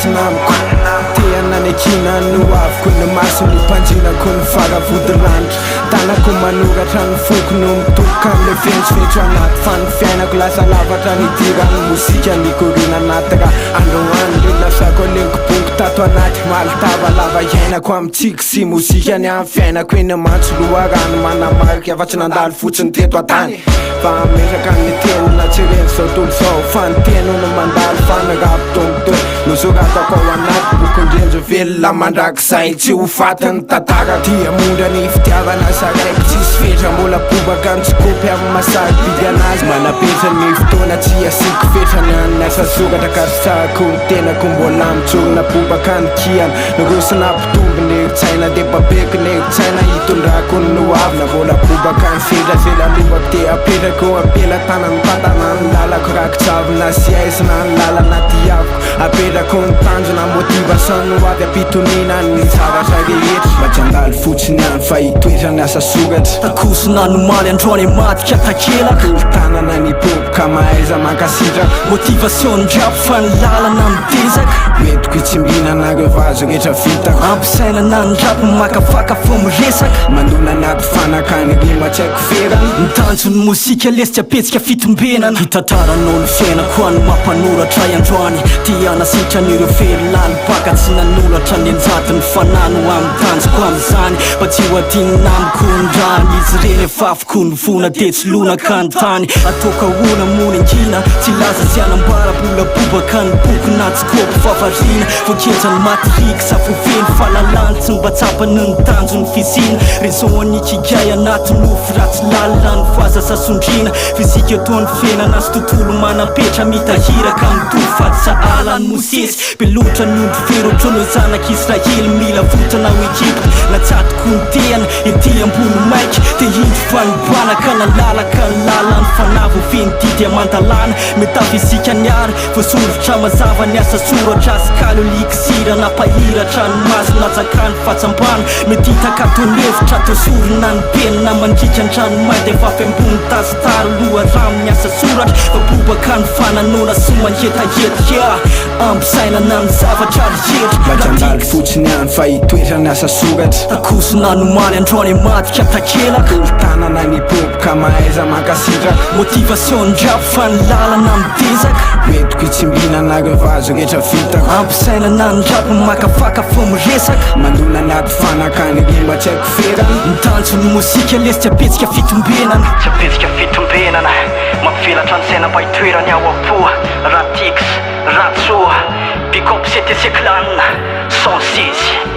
masina amiko teana ny akina no aviko ny maso ny mpanjinako ny faravodilanitra tanako manoratra ny foko no mitoboka amle fentsifentso anaty fa ny fiainako lasa lavatra nidirany mozika nikorina anaty raha androany le lasako alenkobongo tato anaty malitava lava iainako amitsika sy mozika ny amin'ny fiainako eny mantso loharano manamarika afa-tsy nandalo fotsiny teto atany fa ametraka ny tenina tsy reny zao tolo zao fa ny tenony mandalo fa ny rapitombotony nosoratako ao anaty bokondrenjo velona mandrakizay tsy ho fatiny tantara dia mondra ny fitiavana saraiky tsisy fetra mbola bobaka ny tsikopy amin'ny masaky bidy anazy manapetra ny fotoana tsy asiako fetra ny anasa soratra kasitsahako ny tenako mbola mitsorona bobaka ny kiana nirosina mpitombo ny eritsaina de babeko ny eritsaina hitondrako ny noavina mbola bobaka ny fetra zay lalovako te apetrako apela tanany tantana ny lalako rakitsavina sy aizina ny lalana diaviko apetrako ny tanjona motivation no avy ampitonina ny zavatra rehetra mba tsy andalo fotsiny any fa hitoetrany asa soratra takosona nomaly androany matika takelaka tanana ny boboka mahaiza mankasitra motivation ndrapo fa ny lalana mitezaka entiko itsimbihinanareo vazo rehetra vitako ampisainana ndrapo makafaka fo miresaka mandona anaty fanakany rima tsy haiko ferany nitanjony mozika lesy apetsika fitombenana hitantaranao ny fiainako any mampanoratra androany tia nasitra an'ireo fery lalibaka tsy nanoratra ny anjatiny fanano amin'ny tanjoko am'izany fa tsy ho adinina amiko ndrany izy reny efafiko ny vona de tsy lonaka ny tany atoka ona mony angina tsy laza tsy anambara bolabobaka ny boky na tsikopy favarina voakejany matrix afoveny falalany tsy mba tsapany ny tanjo ny fizina rezoany kigay anaty nofo ratsy lalina ny fazasasondrina fizika toany fenana sy tontolo manapetra mitahiraka mitolo fatisaala ny mosesy belotra ny ondro ferotrony zanaky israely mila votana ho ekipa natsatoko ny teana ety ambony maiky de indro fanibonaka nalalaka ny lalany fanavo fenididy amandalana metafizika ny ary voasorotra mazava ny asa soratra asikalo likisira napahiratra ny masina zakany fatsambana mety hitakatonyhevitra tosorona ny penina mandrika andranomay de fafy ambony tasitaro loharano ny asa soratra fa bobaka ny fananona sy manhetahetika ampisainana ny zavatra mba tsy andalo fotsiny any fa hitoetrany asa soratra takosona nomaly androany matika takelaka tanana ny boboka mahaiza mankasitra motivation ndrapo fa ny lalana mitezaka entiko itsimbihinanareo vazo rehetra vitako ampisainana ndrapo makafaka fo miresaka mandona anaty fanakany rima tsy haiko ferany nitanjony mozika lesy tsy apetsika fitombenana tsy apetsika fitombenana mampivelatra ny saina mba hitoerany ao apoa Ra-TIX ratsoa pick up CTC clan 116